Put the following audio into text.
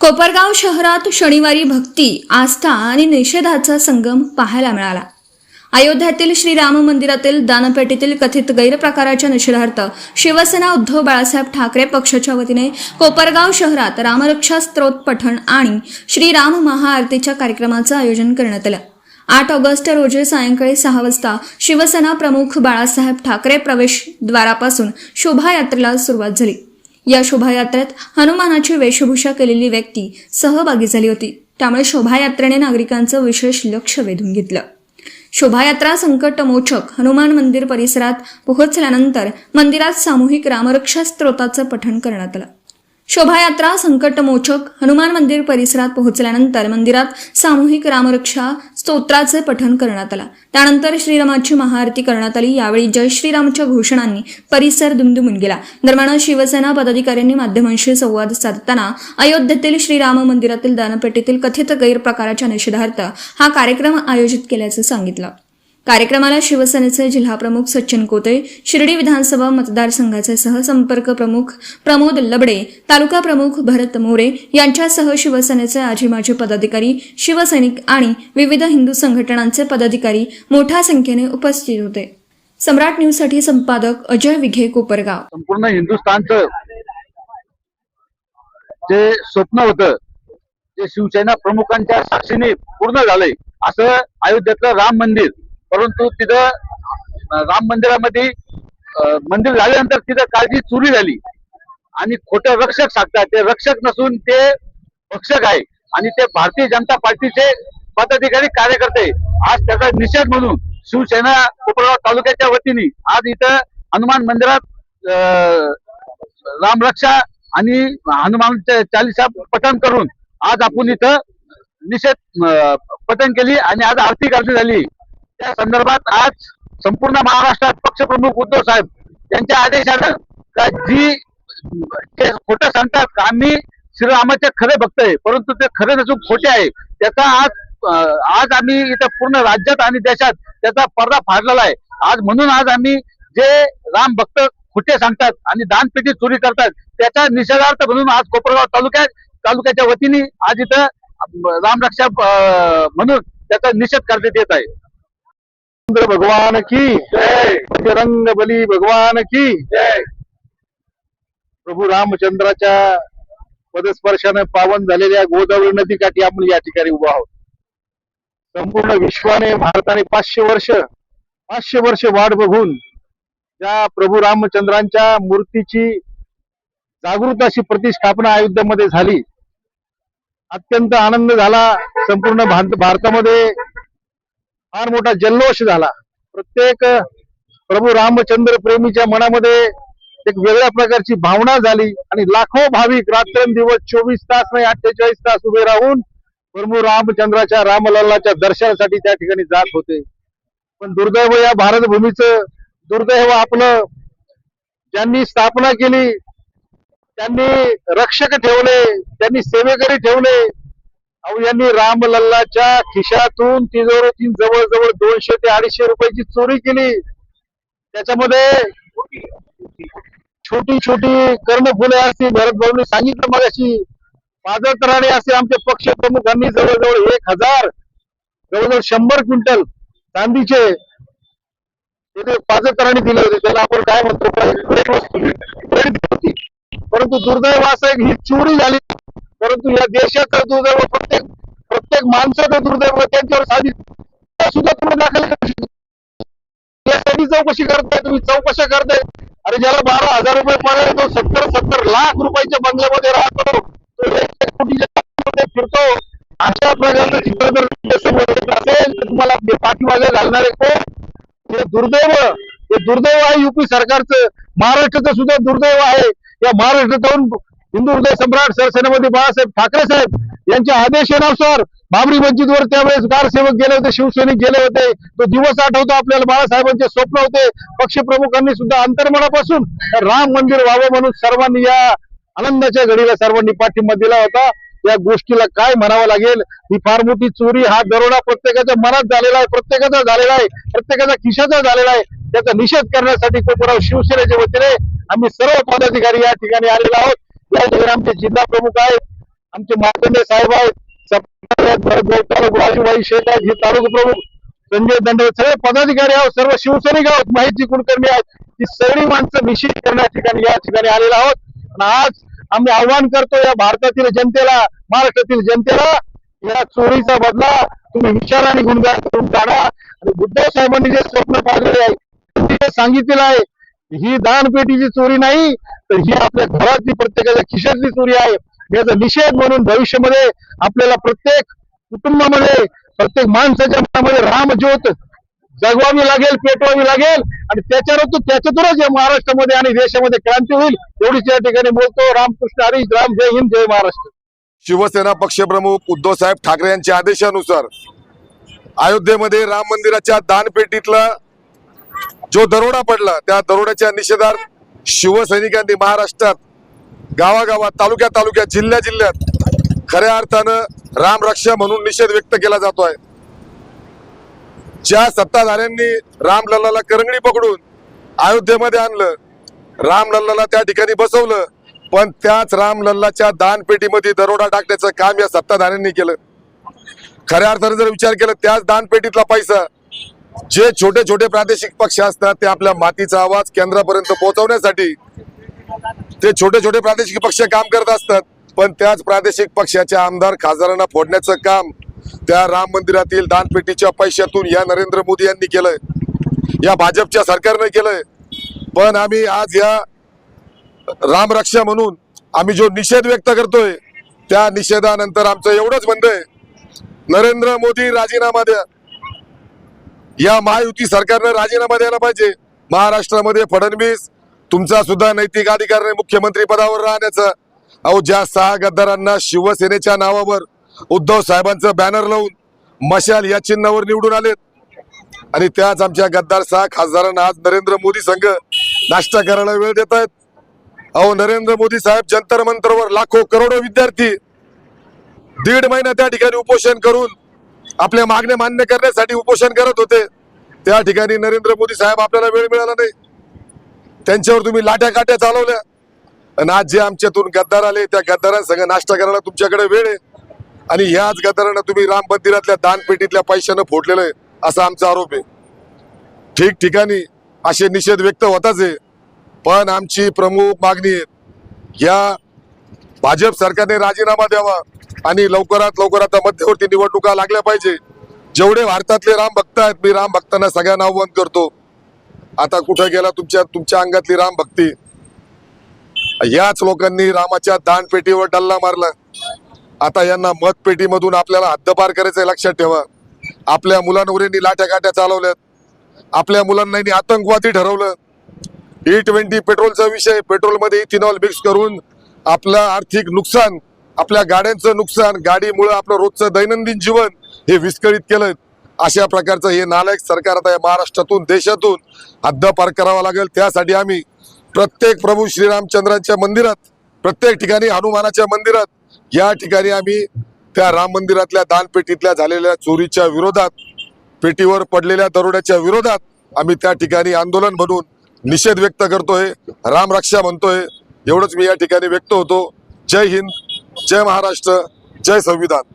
कोपरगाव शहरात शनिवारी भक्ती, आस्था आणि निषेधाचा संगम पाहायला मिळाला. अयोध्यातील श्रीराम मंदिरातील दानपेटीतील कथित गैरप्रकाराच्या निषेधार्थ शिवसेना उद्धव बाळासाहेब ठाकरे पक्षाच्या वतीने कोपरगाव शहरात रामरक्षा स्तोत्र पठण आणि श्रीराम महाआरतीच्या कार्यक्रमाचं आयोजन करण्यात आलं. 8 ऑगस्ट रोजी सायंकाळी 6 वाजता शिवसेना प्रमुख बाळासाहेब ठाकरे प्रवेशद्वारापासून शोभायात्रेला सुरुवात झाली. या शोभायात्रेत हनुमानाची वेशभूषा केलेली व्यक्ती सहभागी झाली होती. त्यामुळे शोभायात्रेने नागरिकांचं विशेष लक्ष वेधून घेतलं. शोभायात्रा संकटमोचक हनुमान मंदिर परिसरात पोहोचल्यानंतर मंदिरात सामूहिक रामरक्षा स्तोत्राचं पठण करण्यात आलं. शोभायात्रा संकटमोचक हनुमान मंदिर परिसरात पोहोचल्यानंतर मंदिरात सामूहिक रामरक्षा स्तोत्राचे पठण करण्यात आलं. त्यानंतर श्रीरामाची महाआरती करण्यात आली. यावेळी जय श्रीरामच्या घोषणांनी परिसर दुमदुमून गेला. दरम्यान शिवसेना पदाधिकाऱ्यांनी माध्यमांशी संवाद साधताना अयोध्येतील श्रीराम मंदिरातील दानपेटीतील कथित गैरप्रकाराच्या निषेधार्थ हा कार्यक्रम आयोजित केल्याचं सांगितलं. कार्यक्रमाला शिवसेनेचे जिल्हाप्रमुख सचिन कोते, शिर्डी विधानसभा मतदारसंघाचे सहसंपर्क प्रमुख प्रमोद लबडे, तालुका प्रमुख भरत मोरे यांच्यासह शिवसेनेचे आजी माजी पदाधिकारी, शिवसैनिक आणि विविध हिंदू संघटनांचे पदाधिकारी मोठ्या संख्येने उपस्थित होते. सम्राट न्यूजसाठी संपादक अजय विघे, कोपरगाव. संपूर्ण हिंदुस्थानचं जे स्वप्न होतं ते शिवसेना प्रमुखांच्या साक्षीने पूर्ण झालंय. असं अयोध्येतलं राम मंदिर, परंतु तिथं राम मंदिरामध्ये मंदिर झाल्यानंतर तिथं काळजी चोरी झाली आणि खोटे रक्षक सांगतात. ते रक्षक नसून ते भक्षक आहे आणि ते भारतीय जनता पार्टीचे पदाधिकारी कार्यकर्ते. आज त्याचा निषेध म्हणून शिवसेना कोपरगाव तालुक्याच्या वतीने आज इथं हनुमान मंदिरात रामरक्षा आणि हनुमान चालीसा पठण करून आज आपण इथं निषेध पठण केली आणि आज आरती गर्दी झाली. त्या संदर्भात आज संपूर्ण महाराष्ट्रात पक्षप्रमुख उद्धव साहेब यांच्या आदेशानं जी खोटं सांगतात आम्ही श्रीरामाचे खरे भक्त आहे, परंतु ते खरे नसून खोटे आहे, त्याचा आज आम्ही इथं पूर्ण राज्यात आणि देशात त्याचा पर्दा फाडलेला आहे. आज म्हणून आज आम्ही जे राम भक्त खोटे सांगतात आणि दानपेटी चोरी करतात त्याचा निषेधार्थ म्हणून आज कोपरगाव तालुक्याच्या वतीने आज इथं रामरक्षा म्हणून त्याचा निषेध करण्यात येत आहे. भगवान की जय, बजरंग बली भगवान की जय. प्रभू रामचंद्राच्या पदस्पर्शाने पावन झालेल्या गोदावरी नदीकाठी आपण या ठिकाणी उभा आहोत. संपूर्ण विश्वाने भारताने 500 वर्ष वाट बघून त्या प्रभू रामचंद्रांच्या मूर्तीची जागृत अशी प्रतिष्ठापना अयोध्येमध्ये झाली. अत्यंत आनंद झाला. संपूर्ण भारतामध्ये फार मोठा जल्लोष झाला. प्रत्येक प्रभू रामचंद्र प्रेमीच्या मनामध्ये एक वेगळ्या प्रकारची भावना झाली आणि लाखो भाविक रात्रंदिवस 24 तास नाही 48 तास उभे राहून प्रभू रामचंद्राच्या रामलल्लाच्या दर्शनासाठी त्या ठिकाणी जात होते. पण दुर्दैव या भारतभूमीचं दुर्दैव आपलं, ज्यांनी स्थापना केली त्यांनी रक्षक ठेवले, त्यांनी सेवेकरी ठेवले. अहो, यांनी रामलल्लाच्या खिशातून तिजोरीतून जवळजवळ 200 ते 250 रुपयाची चोरी केली. त्याच्यामध्ये छोटी कर्णफुले असतील, भरत भाऊंनी सांगितलं मगाशी, पादत्राणे असे आमचे पक्ष प्रमुखांनी जवळजवळ 1000 जवळजवळ 100 क्विंटल चांदीचे पादत्राणे दिले होते. त्याला आपण काय म्हणतो, परंतु दुर्दैव असं ही चोरी झाली. परंतु या देशाचं दुर्दैव, प्रत्येक माणसाचं दुर्दैव, त्यांच्यावर साधी सुद्धा तुम्ही दाखल चौकशी करताय, तुम्ही चौकशा करताय. अरे ज्याला 12,000 रुपये पगार तो 70 लाख रुपयाच्या बंगल्यामध्ये राहतो, तो 1 कोटीच्या फिरतो. अशा प्रकारचं चित्र जर असेल तर तुम्हाला पाठीमागे घालणारे कोण? हे दुर्दैव आहे युपी सरकारचं. महाराष्ट्राचं सुद्धा दुर्दैव आहे. या महाराष्ट्रातून हिंदू हृदय सम्राट सरसेनापती बाळासाहेब ठाकरे साहेब यांच्या आदेशानुसार बाबरी मस्जिदवर त्यावेळेस कारसेवक गेले होते, शिवसैनिक गेले होते. तो दिवस आठवतो आपल्याला. बाळासाहेबांचे स्वप्न होते. पक्षप्रमुखांनी सुद्धा अंतर्मनापासून राम मंदिर व्हावं म्हणून सर्वांनी या आनंदाच्या घडीला सर्वांनी पाठिंबा दिला होता. या गोष्टीला काय म्हणावं लागेल, ही फार मोठी चोरी, हा दरोडा प्रत्येकाच्या मनात झालेला आहे, प्रत्येकाचा झालेला आहे, प्रत्येकाचा खिशाचा झालेला आहे. त्याचा निषेध करण्यासाठी कोपरगाव शिवसेनेच्या वतीने आम्ही सर्व पदाधिकारी या ठिकाणी आलेलो आहोत. या ठिकाणी आमचे जिल्हा प्रमुख आहेत, आमचे मार्कंडे साहेब आहेत, राजूबाई शेख आहेत, हे तालुका प्रमुख संजय दंडवत, सगळे पदाधिकारी आहोत, सर्व शिवसैनिक आहोत, माहिती कुलकर्णी आहेत, ही सगळी माणसं निश्चित करण्या ठिकाणी या ठिकाणी आलेलो आहोत. आणि आज आम्ही आव्हान करतो या भारतातील जनतेला, महाराष्ट्रातील जनतेला, या चोरीचा बदला तुम्ही विचाराने गुणगान करून काढा. आणि उद्धव साहेबांनी जे स्वप्न पाहिलेले आहे, त्यांनी जे सांगितलेलं आहे, ही दानपेटीची चोरी नाही, तर ही आपल्या घरातली प्रत्येकाच्या खिशातली चोरी आहे. याचा निषेध म्हणून भविष्यामध्ये आपल्याला प्रत्येक कुटुंबामध्ये, प्रत्येक माणसाच्या मनामध्ये रामज्योत जगवावी लागेल, पेटवावी लागेल. आणि त्याच्यातूनच या महाराष्ट्रामध्ये आणि देशामध्ये क्रांती होईल. एवढीच या ठिकाणी बोलतो. रामकृष्ण हरी, राम, जय हिंद, जय महाराष्ट्र. शिवसेना पक्षप्रमुख उद्धवसाहेब ठाकरे यांच्या आदेशानुसार अयोध्येमध्ये राम मंदिराच्या दानपेटीतला जो दरोडा पडला, त्या दरोड्याच्या निषेधार्थ शिवसैनिकांनी महाराष्ट्रात गावागावात, तालुक्यात, जिल्ह्यात खऱ्या अर्थानं रामरक्षा म्हणून निषेध व्यक्त केला जातोय. ज्या सत्ताधाऱ्यांनी रामलल्लाला करंगडी पकडून अयोध्येमध्ये आणलं, रामलल्लाला त्या ठिकाणी बसवलं, पण त्याच रामलल्लाच्या दानपेटीमध्ये दरोडा टाकण्याचं काम या सत्ताधाऱ्यांनी केलं. खऱ्या अर्थाने जर विचार केला, त्याच दानपेटीतला पैसा जे छोटे छोटे प्रादेशिक पक्ष असतात, ते आपल्या मातीचा आवाज केंद्रापर्यंत पोहोचवण्यासाठी ते छोटे छोटे प्रादेशिक पक्ष काम करत असतात. पण त्याच प्रादेशिक पक्षाच्या आमदार खासदारांना फोडण्याचं काम त्या राम मंदिरातील दानपेटीच्या पैशातून या नरेंद्र मोदी यांनी केलंय, या भाजपच्या सरकारने केलंय. पण आम्ही आज या रामरक्षा म्हणून आम्ही जो निषेध व्यक्त करतोय, त्या निषेधानंतर आमचं एवढंच म्हणणं आहे, नरेंद्र मोदी राजीनामा द्या. या महायुती सरकारने राजीनामा द्यायला पाहिजे. महाराष्ट्रामध्ये फडणवीस, तुमचा सुद्धा नैतिक अधिकार नाही मुख्यमंत्री पदावर राहण्याचा. अहो, ज्या 6 गद्दारांना शिवसेनेच्या नावावर उद्धव साहेबांचं बॅनर लावून मशाल या चिन्हावर निवडून आलेत, आणि त्याच आमच्या गद्दार 6 खासदारांना आज नरेंद्र मोदी संघ नाश्ता करायला वेळ देत आहेत. अहो, नरेंद्र मोदी साहेब जंतर मंतरवर लाखो करोडो विद्यार्थी 1.5 महिना त्या ठिकाणी उपोषण करून आपल्या मागण्या मान्य करण्यासाठी उपोषण करत होते. त्या ठिकाणी नरेंद्र मोदी साहेब आपल्याला वेळ मिळाला नाही, त्यांच्यावर तुम्ही लाट्या काट्या चालवल्या. आणि आज जे आमच्यातून गद्दार आले, त्या गद्दारांसंग नाश्ता करायला तुमच्याकडे वेळ आहे, आणि ह्याच गद्दारांना तुम्ही राम मंदिरातल्या दानपेटीतल्या पैशानं फोडलेलं आहे, असा आमचा आरोप आहे. ठिकठिकाणी असे निषेध व्यक्त होताच आहे, पण आमची प्रमुख मागणी आहे, या भाजप सरकारने राजीनामा द्यावा आणि लवकरात लवकर आता मध्यवर्ती निवडणुका लागल्या पाहिजे. जेवढे भारतातले राम भक्त आहेत, मी राम भक्तांना सगळ्यांना आव्हान करतो, आता कुठे गेला तुमच्या अंगातली राम भक्ती? याच लोकांनी रामाच्या दानपेटीवर डल्ला मारला. आता यांना मतपेटीमधून आपल्याला हद्दपार करायचंय, लक्षात ठेवा. आपल्या मुलांवर यांनी लाट्या काट्या चालवल्यात, आपल्या मुलांना यांनी आतंकवादी ठरवलं. E20 पेट्रोलचा विषय, पेट्रोलमध्ये इथेनॉल मिक्स करून आपलं आर्थिक नुकसान, आपल्या गाड्यांचं नुकसान, गाडीमुळे आपलं रोजचं दैनंदिन जीवन हे विस्कळीत केलं. अशा प्रकारचं हे नालायक सरकार आता या महाराष्ट्रातून, देशातून हद्दपार करावं लागेल. त्यासाठी आम्ही प्रत्येक प्रभू श्रीरामचंद्रांच्या मंदिरात, प्रत्येक ठिकाणी हनुमानाच्या मंदिरात, या ठिकाणी आम्ही त्या राम मंदिरातल्या दानपेटीतल्या झालेल्या चोरीच्या विरोधात, पेटीवर पडलेल्या दरोड्याच्या विरोधात आम्ही त्या ठिकाणी आंदोलन म्हणून निषेध व्यक्त करतोय, रामरक्षा म्हणतोय. एवढंच मी या ठिकाणी व्यक्त होतो. जय हिंद, जय महाराष्ट्र, जय संविधान.